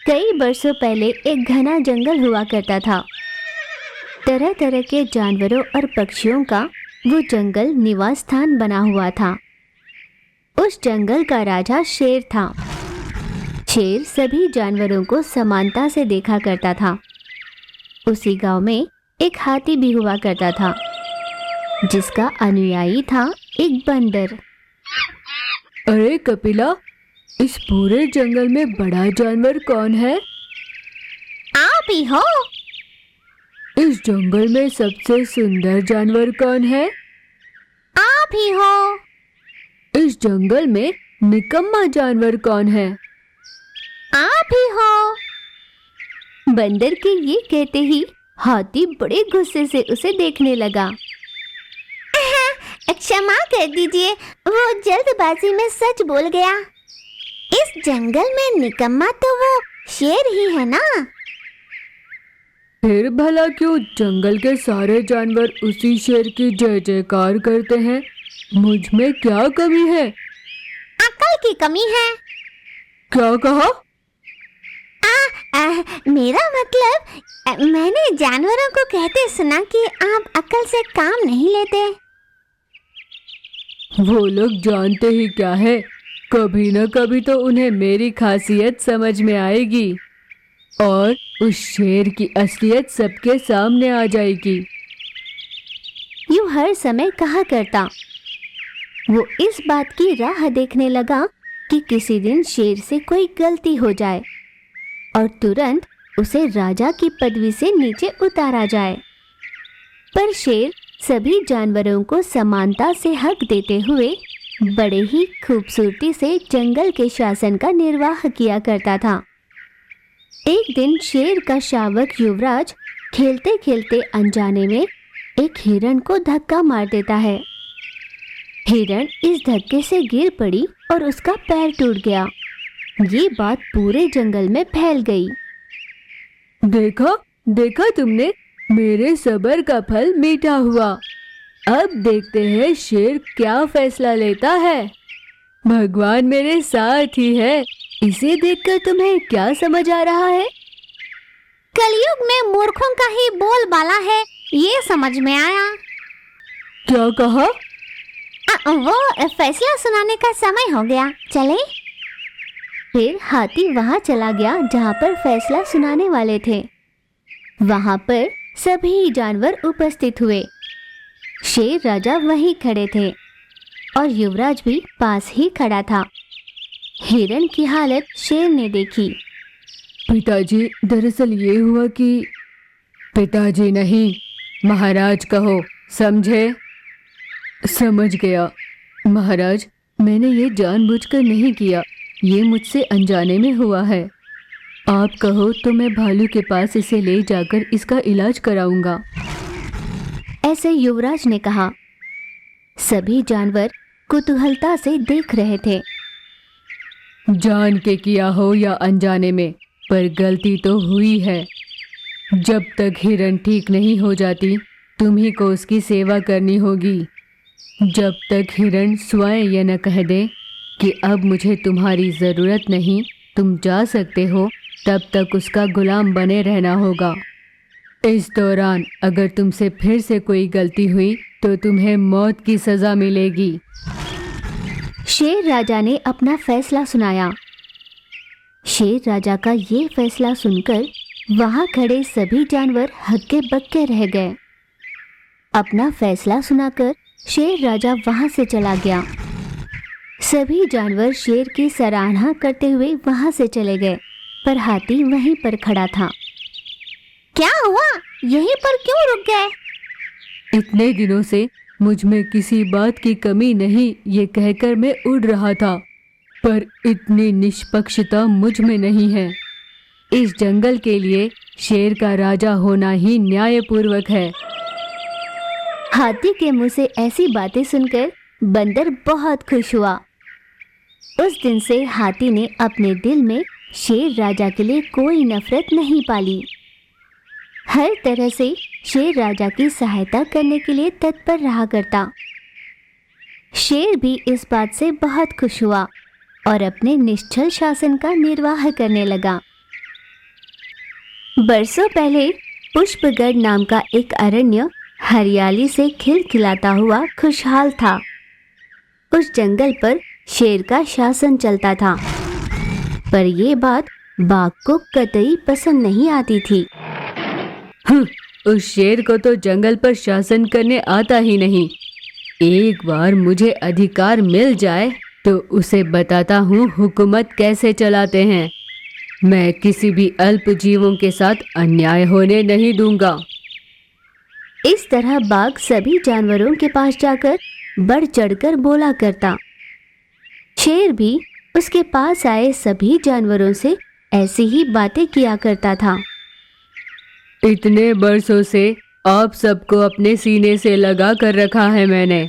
कई वर्षों पहले एक घना जंगल हुआ करता था। तरह तरह के जानवरों और पक्षियों का वो जंगल निवास स्थान बना हुआ था। उस जंगल का राजा शेर था। शेर सभी जानवरों को समानता से देखा करता था। उसी गांव में एक हाथी भी हुआ करता था, जिसका अनुयायी था एक बंदर। अरे कपिला, इस पूरे जंगल में बड़ा जानवर कौन है? आप ही हो। इस जंगल में सबसे सुंदर जानवर कौन है? आप ही हो। इस जंगल में निकम्मा जानवर कौन है? आप ही हो। बंदर के ये कहते ही हाथी बड़े गुस्से से उसे देखने लगा। क्षमा कर दीजिए, वो जल्दबाजी में सच बोल गया। इस जंगल में निकम्मा तो वो शेर ही है ना। फिर भला क्यों जंगल के सारे जानवर उसी शेर की जय जयकार करते हैं? मुझ में क्या कमी है? अकल की कमी है। क्या कहा? मेरा मतलब मैंने जानवरों को कहते सुना कि आप अकल से काम नहीं लेते। वो लोग जानते ही क्या है, कभी न कभी तो उन्हें मेरी खासियत समझ में आएगी और उस शेर की असलियत सबके सामने आ जाएगी। यूं हर समय कहा करता। वो इस बात की राह देखने लगा कि किसी दिन शेर से कोई गलती हो जाए और तुरंत उसे राजा की पदवी से नीचे उतारा जाए। पर शेर सभी जानवरों को समानता से हक देते हुए बड़े ही खूबसूरती से जंगल के शासन का निर्वाह किया करता था। एक दिन शेर का शावक युवराज खेलते खेलते अनजाने में एक हिरण को धक्का मार देता है। हिरण इस धक्के से गिर पड़ी और उसका पैर टूट गया। ये बात पूरे जंगल में फैल गई। देखा देखा तुमने, मेरे सब्र का फल मीठा हुआ। अब देखते हैं शेर क्या फैसला लेता है। भगवान मेरे साथ ही है। इसे देखकर तुम्हें क्या समझ आ रहा है? कलयुग में मूर्खों का ही बोलबाला है, ये समझ में आया। क्या कहा? वो फैसला सुनाने का समय हो गया, चले। फिर हाथी वहां चला गया जहां पर फैसला सुनाने वाले थे। वहां पर सभी जानवर उपस्थित हुए। शेर राजा वहीं खड़े थे और युवराज भी पास ही खड़ा था। हिरण की हालत शेर ने देखी। पिताजी, दरअसल ये हुआ कि... पिताजी नहीं, महाराज कहो, समझे? समझ गया महाराज, मैंने ये जानबूझकर नहीं किया, ये मुझसे अनजाने में हुआ है। आप कहो तो मैं भालू के पास इसे ले जाकर इसका इलाज कराऊंगा। ऐसे युवराज ने कहा। सभी जानवर कुतूहलता से देख रहे थे। जान के किया हो या अनजाने में, पर गलती तो हुई है। जब तक हिरण ठीक नहीं हो जाती, तुम्ही को उसकी सेवा करनी होगी। जब तक हिरण स्वयं यह न कह दे कि अब मुझे तुम्हारी ज़रूरत नहीं, तुम जा सकते हो, तब तक उसका गुलाम बने रहना होगा। इस दौरान अगर तुमसे फिर से कोई गलती हुई तो तुम्हें मौत की सज़ा मिलेगी। शेर राजा ने अपना फैसला सुनाया। शेर राजा का ये फैसला सुनकर वहां खड़े सभी जानवर हक्के बक्के रह गए। अपना फैसला सुनाकर शेर राजा वहां से चला गया। सभी जानवर शेर की सराहना करते हुए वहां से चले गए, पर हाथी वहीं पर खड़ा था। क्या हुआ? यहीं पर क्यों रुक गए? इतने दिनों से मुझ में किसी बात की कमी नहीं, ये कहकर मैं उड़ रहा था, पर इतनी निष्पक्षता मुझ में नहीं है। इस जंगल के लिए शेर का राजा होना ही न्यायपूर्वक है। हाथी के मुंह से ऐसी बातें सुनकर बंदर बहुत खुश हुआ। उस दिन से हाथी ने अपने दिल में शेर राजा के लिए कोई नफरत नहीं पाली। हर तरह से शेर राजा की सहायता करने के लिए तत्पर रहा करता। शेर भी इस बात से बहुत खुश हुआ और अपने निश्चल शासन का निर्वाह करने लगा। बरसों पहले पुष्पगढ़ नाम का एक अरण्य हरियाली से खिलखिलाता हुआ खुशहाल था। उस जंगल पर शेर का शासन चलता था, पर यह बात बाघ को कतई पसंद नहीं आती थी। उस शेर को तो जंगल पर शासन करने आता ही नहीं। एक बार मुझे अधिकार मिल जाए तो उसे बताता हूँ हुकूमत कैसे चलाते हैं। मैं किसी भी अल्प जीवों के साथ अन्याय होने नहीं दूंगा। इस तरह बाघ सभी जानवरों के पास जाकर बढ़ चढ़कर बोला करता। शेर भी उसके पास आए सभी जानवरों से ऐसी ही बातें किया करता था। इतने बरसों से आप सबको अपने सीने से लगा कर रखा है मैंने।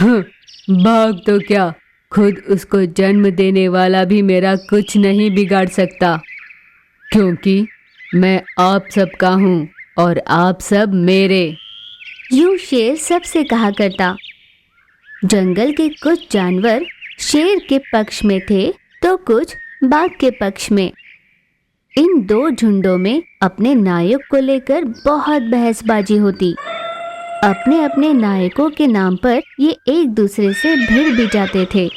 बाघ तो क्या, खुद उसको जन्म देने वाला भी मेरा कुछ नहीं बिगाड़ सकता, क्योंकि मैं आप सबका हूँ और आप सब मेरे। यूं शेर सबसे कहा करता। जंगल के कुछ जानवर शेर के पक्ष में थे तो कुछ बाघ के पक्ष में। इन दो झुंडों में अपने नायक को लेकर बहुत बहसबाजी होती। अपने अपने नायकों के नाम पर ये एक दूसरे से भिड़ भी जाते थे।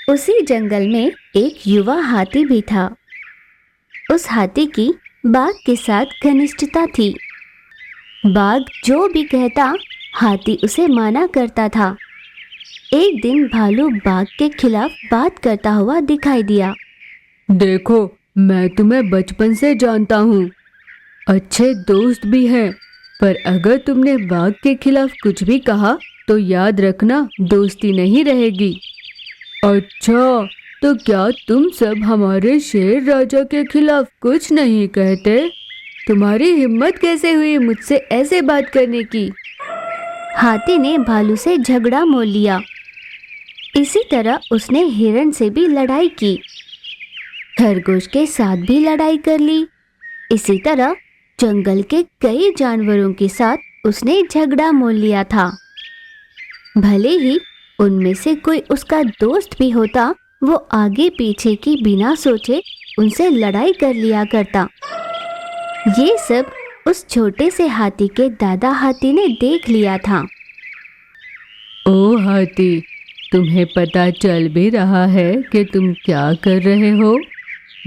उसी जंगल में एक युवा हाथी भी था। उस हाथी की बाघ के साथ घनिष्ठता थी। बाघ जो भी कहता हाथी उसे माना करता था। एक दिन भालू बाघ के खिलाफ बात करता हुआ दिखाई दिया। देखो, मैं तुम्हें बचपन से जानता हूँ, अच्छे दोस्त भी हैं, पर अगर तुमने बाघ के खिलाफ कुछ भी कहा तो याद रखना दोस्ती नहीं रहेगी। अच्छा, तो क्या तुम सब हमारे शेर राजा के खिलाफ कुछ नहीं कहते? तुम्हारी हिम्मत कैसे हुई मुझसे ऐसे बात करने की? हाथी ने भालू से झगड़ा मोल लिया। इसी तरह उसने हिरण से भी लड़ाई की, खरगोश के साथ भी लड़ाई कर ली। इसी तरह जंगल के कई जानवरों के साथ उसने झगड़ा मोल लिया था। भले ही उनमें से कोई उसका दोस्त भी होता, वो आगे पीछे की बिना सोचे उनसे लड़ाई कर लिया करता। ये सब उस छोटे से हाथी के दादा हाथी ने देख लिया था। ओ हाथी, तुम्हें पता चल भी रहा है कि तुम क्या कर रहे हो?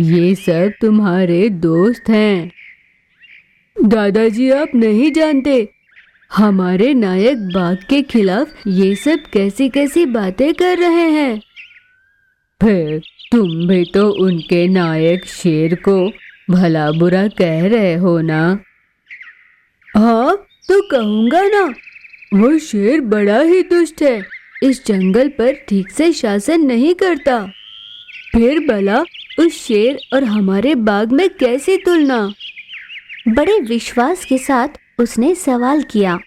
ये सब तुम्हारे दोस्त हैं। दादाजी, आप नहीं जानते, हमारे नायक बाघ के खिलाफ ये सब कैसी कैसी बातें कर रहे हैं। फिर तुम भी तो उनके नायक शेर को भला बुरा कह रहे हो ना? हाँ, तो कहूँगा ना, वो शेर बड़ा ही दुष्ट है, इस जंगल पर ठीक से शासन नहीं करता। फिर भला उस शेर और हमारे बाघ में कैसी तुलना? बड़े विश्वास के साथ उसने सवाल किया।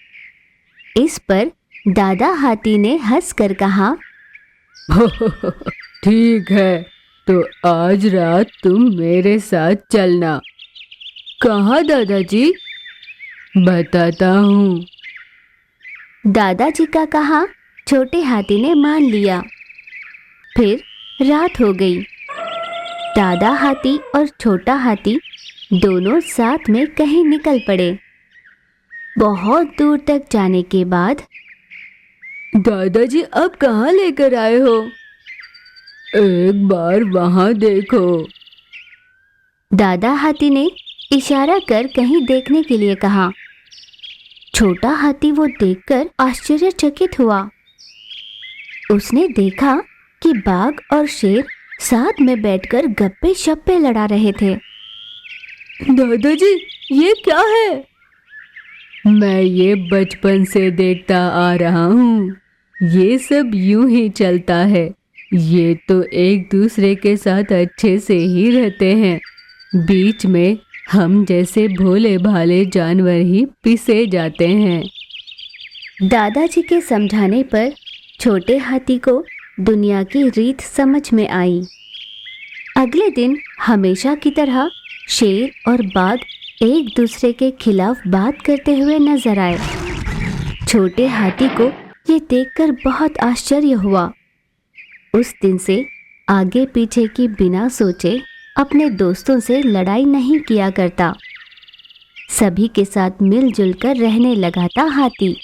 इस पर दादा हाथी ने हंसकर कहा, ठीक है, तो आज रात तुम मेरे साथ चलना। कहाँ दादाजी? बताता हूँ। दादाजी का कहा छोटे हाथी ने मान लिया। फिर रात हो गई। दादा हाथी और छोटा हाथी दोनों साथ में कहीं निकल पड़े। बहुत दूर तक जाने के बाद, दादाजी अब कहाँ लेकर आए हो? एक बार वहाँ देखो। दादा हाथी ने इशारा कर कहीं देखने के लिए कहा। छोटा हाथी वो देखकर आश्चर्यचकित हुआ। उसने देखा कि बाघ और शेर साथ में बैठकर गप्पे शप्पे लड़ा रहे थे। दादाजी, ये क्या है? मैं ये बचपन से देखता आ रहा हूँ। ये सब यूं ही चलता है। ये तो एक दूसरे के साथ अच्छे से ही रहते हैं, बीच में हम जैसे भोले भाले जानवर ही पिसे जाते हैं। दादाजी के समझाने पर छोटे हाथी को दुनिया की रीत समझ में आई। अगले दिन हमेशा की तरह शेर और बाघ एक दूसरे के खिलाफ बात करते हुए नजर आए। छोटे हाथी को ये देखकर बहुत आश्चर्य हुआ। उस दिन से आगे पीछे की बिना सोचे अपने दोस्तों से लड़ाई नहीं किया करता। सभी के साथ मिलजुल कर रहने लगा था हाथी।